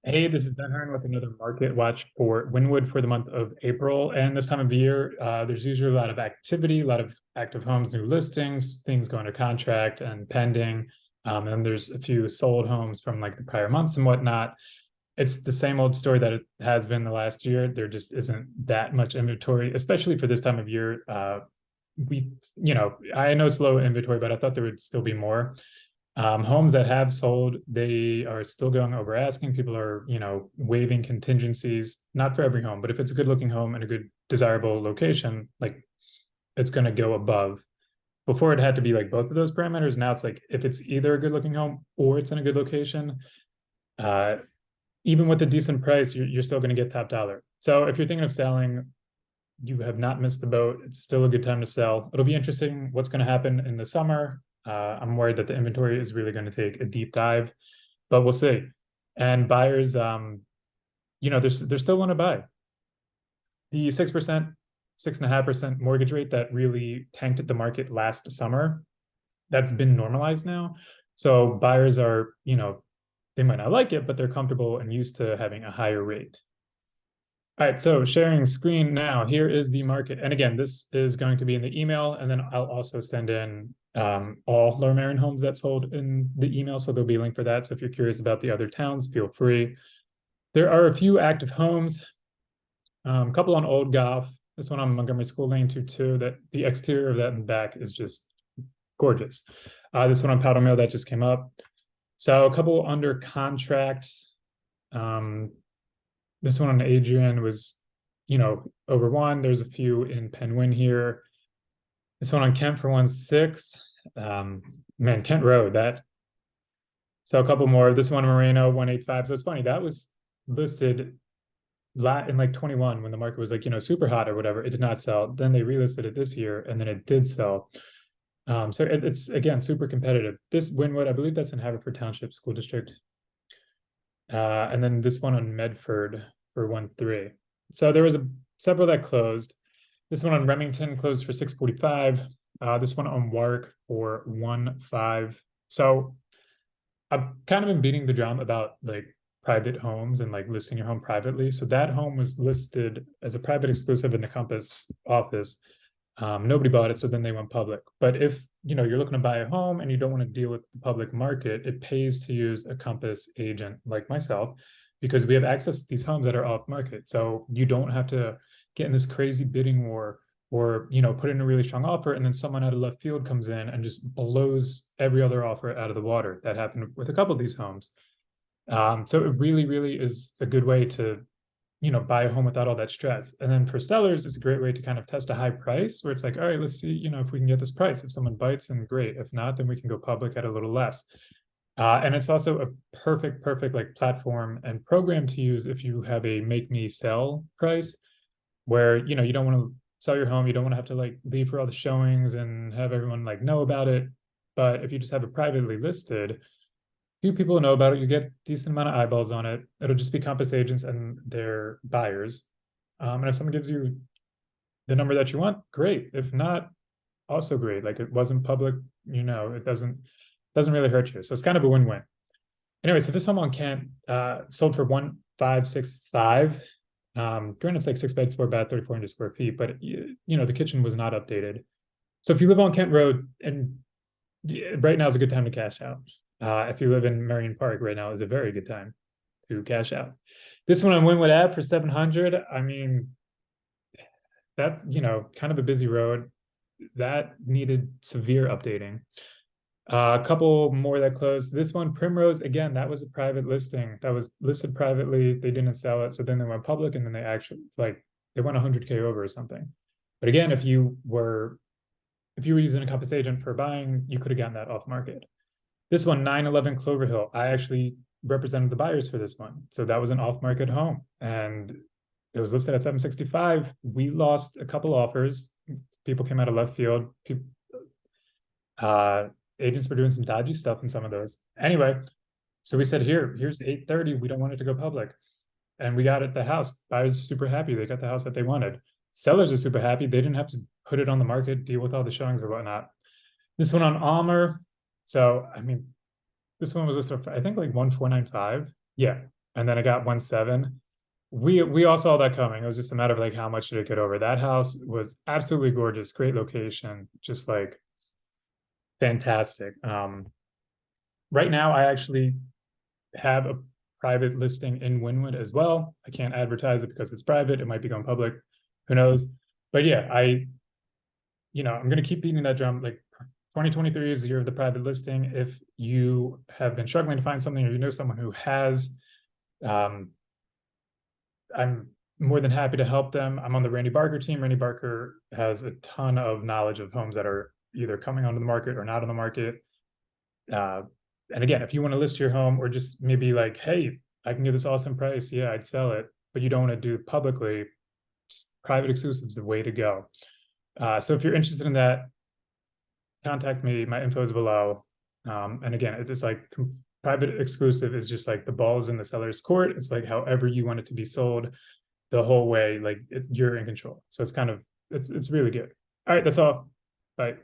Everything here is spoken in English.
Hey, this is Ben Hearn with another market watch for Wynnewood for the month of April. And this time of year, there's usually a lot of activity, a lot of active homes, new listings, things going to contract and pending. And there's a few sold homes from like the prior months and whatnot. It's the same old story that it has been the last year. There just isn't that much inventory, especially for this time of year. I know it's low inventory, but I thought there would still be more. Homes that have sold, they are still going over asking. People are, waiving contingencies, not for every home, but if it's a good looking home and a good desirable location, like it's going to go above. Before it had to be like both of those parameters. Now it's like if it's either a good looking home or it's in a good location, uh, even with a decent price, you're still going to get top dollar. So if you're thinking of selling, you have not missed the boat. It's still a good time to sell. It'll be interesting what's going to happen in the summer. I'm worried that the inventory is really going to take a deep dive, but we'll see. And buyers, they're still want to buy. The 6%, 6.5% mortgage rate that really tanked the market last summer, that's been normalized now. So buyers are, they might not like it, but they're comfortable and used to having a higher rate. All right, so sharing screen now. Here is the market. And again, this is going to be in the email, and then I'll also send in all Lower Merion homes that sold in the email. So there'll be a link for that. So if you're curious about the other towns, feel free. There are a few active homes, a couple on Old Goff. This one on Montgomery School Lane 22, that the exterior of that in the back is just gorgeous. This one on Powder Mill that just came up. So a couple under contract. This one on Adrian was, over one. There's a few in Penguin here. This one on Kent for 1.6. Man, Kent Road, that. So a couple more. This one on Moreno, 1.85. So it's funny, that was listed in like 21 when the market was like, super hot or whatever. It did not sell. Then they relisted it this year and then it did sell. So it's again super competitive. This Wynnewood, I believe that's in Haverford Township School District. And then this one on Medford for 1.3. So there was several that closed. This one on Remington closed for 6.45. This one on Warwick for 1.5. So I've kind of been beating the drum about like private homes and like listing your home privately. So that home was listed as a private exclusive in the Compass office. Nobody bought it, so then they went public. But if you're looking to buy a home and you don't want to deal with the public market, it pays to use a Compass agent like myself because we have access to these homes that are off market. So you don't have to get in this crazy bidding war or put in a really strong offer and then someone out of left field comes in and just blows every other offer out of the water. That happened with a couple of these homes. So it really, really is a good way to buy a home without all that stress. And then for sellers, it's a great way to kind of test a high price where it's like, all right, let's see, if we can get this price. If someone bites, then great. If not, then we can go public at a little less. And it's also a perfect like platform and program to use if you have a make me sell price where, you don't want to sell your home. You don't want to have to like leave for all the showings and have everyone like know about it. But if you just have it privately listed, few people know about it, you get decent amount of eyeballs on it. It'll just be Compass agents and their buyers. And if someone gives you the number that you want, great. If not, also great. Like it wasn't public, it doesn't really hurt you. So it's kind of a win-win. Anyway, so this home on Kent sold for 1.565. Granted, it's like 6 bed, 4 bath, 3,400 square feet, but the kitchen was not updated. So if you live on Kent Road, and right now is a good time to cash out. If you live in Marion Park right now is a very good time to cash out. This one on Wynnewood Ave for 700. I mean, that's, kind of a busy road. That needed severe updating. A couple more that closed. This one, Primrose, again, that was a private listing. That was listed privately. They didn't sell it. So then they went public and then they actually, they went 100K over or something. But again, if you were using a Compass agent for buying, you could have gotten that off market. This one, 911 Clover Hill, I actually represented the buyers for this one. So that was an off-market home and it was listed at 765. We lost a couple offers. People came out of left field. Agents were doing some dodgy stuff in some of those. Anyway, so we said, here's 830. We don't want it to go public. And we got it the house. Buyers are super happy. They got the house that they wanted. Sellers are super happy. They didn't have to put it on the market, deal with all the showings or whatnot. This one on Almer. So, I mean, this one was listed for, I think, like 1.495. Yeah. and then it got 1.7. We all saw that coming. It was just a matter of like how much did it get over. That house was absolutely gorgeous, great location, just like fantastic. Right now I actually have a private listing in Wynnewood as well. I can't advertise it because it's private. It might be going public. Who knows? But yeah, I'm going to keep beating that drum. Like 2023 is the year of the private listing. If you have been struggling to find something, or you know someone who has, I'm more than happy to help them. I'm on the Randy Barker team. Randy Barker has a ton of knowledge of homes that are either coming onto the market or not on the market. And again, if you want to list your home, or just maybe like, hey, I can get this awesome price, yeah, I'd sell it, but you don't want to do it publicly, just private exclusive is the way to go. So if you're interested in that, contact me. My info is below. And again, it's like private exclusive is just like the ball's in the seller's court. It's like however you want it to be sold the whole way, like you're in control. So it's kind of, it's really good. All right, that's all. Bye.